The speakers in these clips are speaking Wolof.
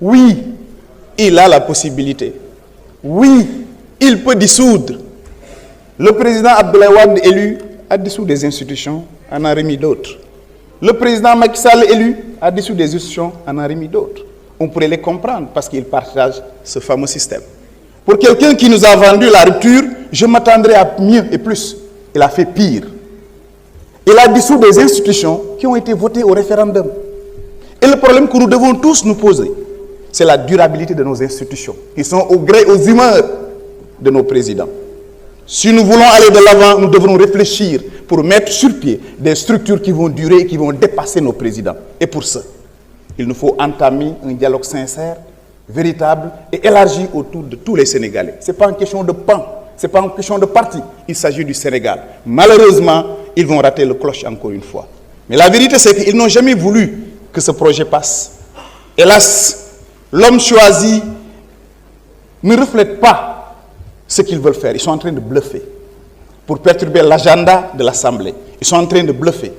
Oui, il a la possibilité. Oui, il peut dissoudre. Le président Abdoulaye Wade élu a dissous des institutions, en a remis d'autres. Le président Macky Sall élu a dissous des institutions, en a remis d'autres. On pourrait les comprendre parce qu'ils partagent ce fameux système. Pour quelqu'un qui nous a vendu la rupture, je m'attendrais à mieux et plus. Il a fait pire. Il a dissous des institutions qui ont été votées au référendum. Et le problème que nous devons tous nous poser, c'est la durabilité de nos institutions, qui sont au gré, aux humeurs de nos présidents. Si nous voulons aller de l'avant, nous devrons réfléchir pour mettre sur pied des structures qui vont durer et qui vont dépasser nos présidents. Et pour ça, il nous faut entamer un dialogue sincère, véritable et élargi autour de tous les Sénégalais. Ce n'est pas une question de pan, ce n'est pas une question de parti, il s'agit du Sénégal. Malheureusement, ils vont rater le cloche encore une fois. Mais la vérité, c'est qu'ils n'ont jamais voulu que ce projet passe. Hélas, l'homme choisi ne reflète pas ce qu'ils veulent faire. Ils sont en train de bluffer pour perturber l'agenda de l'Assemblée. Ils sont en train de bluffer.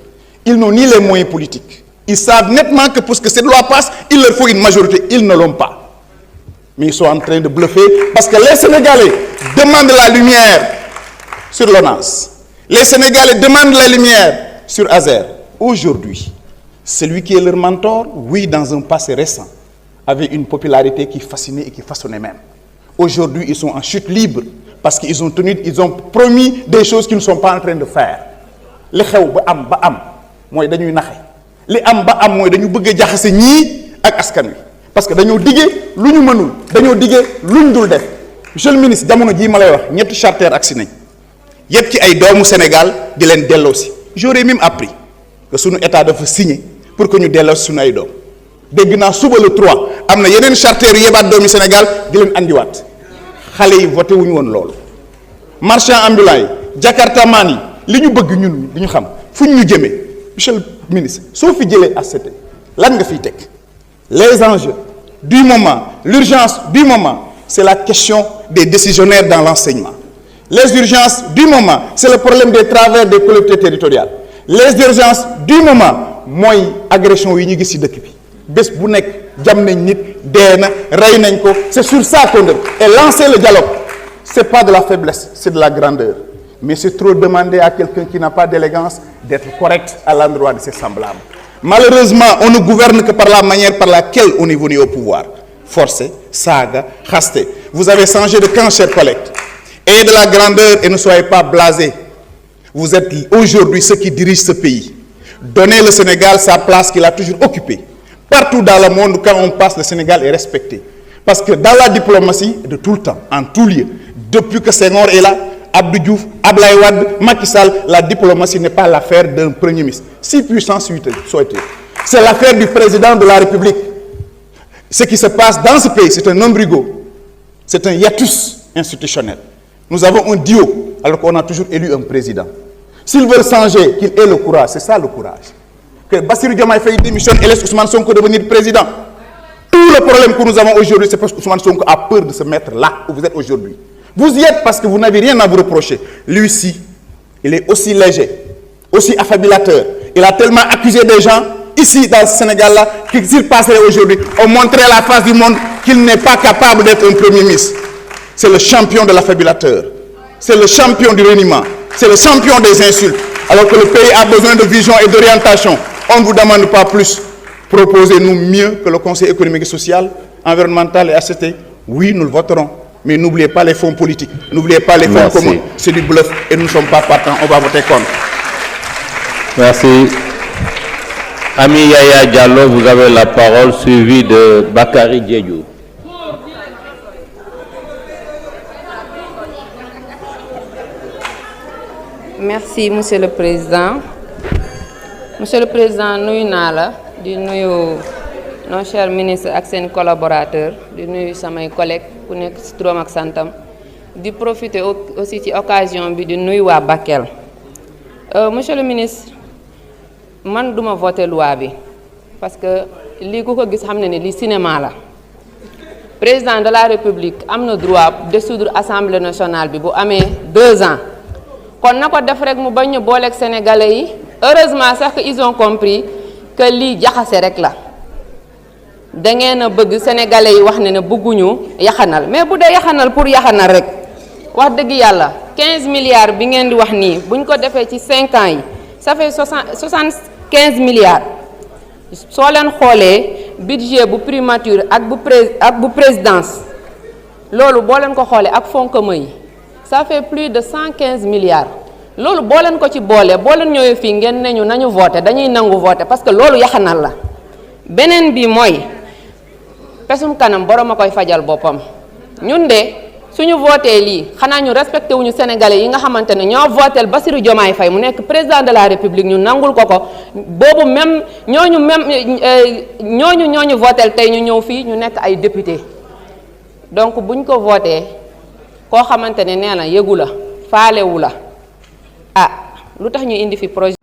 Ils n'ont ni les moyens politiques. Ils savent nettement que pour que cette loi passe, il leur faut une majorité. Ils ne l'ont pas. Mais ils sont en train de bluffer parce que les Sénégalais demandent la lumière sur l'ONAS. Les Sénégalais demandent la lumière sur Azer. Aujourd'hui, celui qui est leur mentor, oui, dans un passé récent, avait une popularité qui fascinait et qui façonnait même. Aujourd'hui, ils sont en chute libre parce qu'ils ont promis des choses qu'ils ne sont pas en train de faire. Les xew ba am mooy dañuy naxe li am ba am mooy dañu bëgg a jaxase ñii ak askan wi parce que dañoo diggee lu ñu mënul dañoo diggee lu ñu dul def. Monsieur le ministre jamono jii ma lay wax ñetti charter agsi nañ yëpp ci ay doomu Sénégal di leen delloosi. J'aurais même appris que sunu état dafa signé pour que ñu delloosi sunu ay doom dégg naa suba le 3 am na yeneen charter yu yebaat doomi Sénégal di leen andiwaat xale yi voté wuñu woon loolu. marchand ambulant yi Jakarta maan yi li ñu bëgg ñun di ñu xam fu ñu jëmee monsieur le ministre soo fi jëlee ACT lan nga fiy teg les enjeux du moment l'urgence du moment c'est la question des décisionnaires dans l'enseignement. Les urgences du moment c'est le problème des travers des collectivités territoriales. Les urgences du moment mooy agression yi ñu gis ci dëkk bi bés bu nekk jam nañ nit dee na rey nañ ko c'est sur ça qu'on doit et lancer le dialogue c'est pas de la faiblesse c'est de la grandeur mais c'est trop demander à quelqu'un qui n'a pas d'élégance d'être correct à l'endroit de ses semblables. Malheureusement on ne gouverne que par la manière par laquelle on est venu au pouvoir forcer saaga xaste. Vous avez changé de camp chers collègues. Ayez de la grandeur et ne soyez pas blasés. Vous êtes aujourd'hui ceux qui dirigent ce pays. Donnez le Sénégal sa place qu'il a toujours occupée. Partout dans le monde, quand on passe, le Sénégal est respecté. Parce que dans la diplomatie, de tout le temps, en tout lieu, depuis que Senghor est là, Abdou Diouf, Abdoulaye Wade, Macky Sall, la diplomatie n'est pas l'affaire d'un premier ministre. Si puissant soit-il. C'est l'affaire du président de la République. Ce qui se passe dans ce pays, c'est un ombrigo. C'est un hiatus institutionnel. Nous avons un duo, alors qu'on a toujours élu un président. S'ils veulent changer, qu'il ait le courage, c'est ça le courage. Que Bassirou Diomaye Faye démissionne et laisse Ousmane Sonko devenir président. Tout le problème que nous avons aujourd'hui, c'est parce que Ousmane Sonko a peur de se mettre là où vous êtes aujourd'hui. Vous y êtes parce que vous n'avez rien à vous reprocher. Lui-ci, il est aussi léger, aussi affabilateur. Il a tellement accusé des gens ici dans ce Sénégal-là que s'il passerait aujourd'hui, on montrait la face du monde qu'il n'est pas capable d'être un premier ministre. C'est le champion de l'affabilateur. C'est le champion du reniement. C'est le champion des insultes. Alors que le pays a besoin de vision et d'orientation. On ne vous demande pas plus. Proposez-nous mieux que le Conseil économique et social, environnemental et ACT. Oui, nous le voterons. Mais n'oubliez pas les fonds politiques. N'oubliez pas les fonds communs. C'est du bluff et nous ne sommes pas partants. On va voter contre. Merci. Ami Yaya Diallo, vous avez la parole, suivi de Bakary Diédhiou. Merci, Monsieur le Président. Monsieur le Président, nuyu naa la di nuyu nos chers ministres ak seen collaborateurs di nuyu samay collègues ku nekk ci turam ak santam di profiter aussi ci occasion bi di nuyu waa Bakel. Monsieur le ministre man duma voter loi bi parce que lii ku ko gis xam ne ni lii cinéma la président de la République am na droit dissoudre Assemblée nationale bi bu amee 2 ans. kon na ko def rek mu bañ a booleeg sénégalais yi heureusement sax que ils ont compris que lii jaxase rek la da ngeen a bëgg sénégalais yi wax ne bëgguñu yaxanal mais bu dee yaxanal pour yaxanal rek wax dëgg yàlla 15 milliards bi ngeen di wax nii buñ ko defee ci 5 ans yi ça fait 75 milliards soo leen xoolee budget bu primature ak bu présidence loolu boo leen ko xoolee ak fonds commun yi ça fait plus de 115 milliards loolu boo leen ko ci boolee boo leen ñëwee fii ngeen ne ñu nañu voté dañuy nangu voté parce que loolu yaxanal la beneen bi mooy pesum kanam borom a koy fajal boppam ñun de suñu voté lii xanaa ñu respecté wuñu sénégalais yi nga xamante ne ñoo voté Bassirou Diomaye Faye mu nekk président de la république ñu nangul ko boobu même ñooñu voté tey ñu ñëw fii ñu nekk ay député donc buñ ko voté koo xamante ne nee na yëgu la faalewu la ah lu tax ñu indi fi projet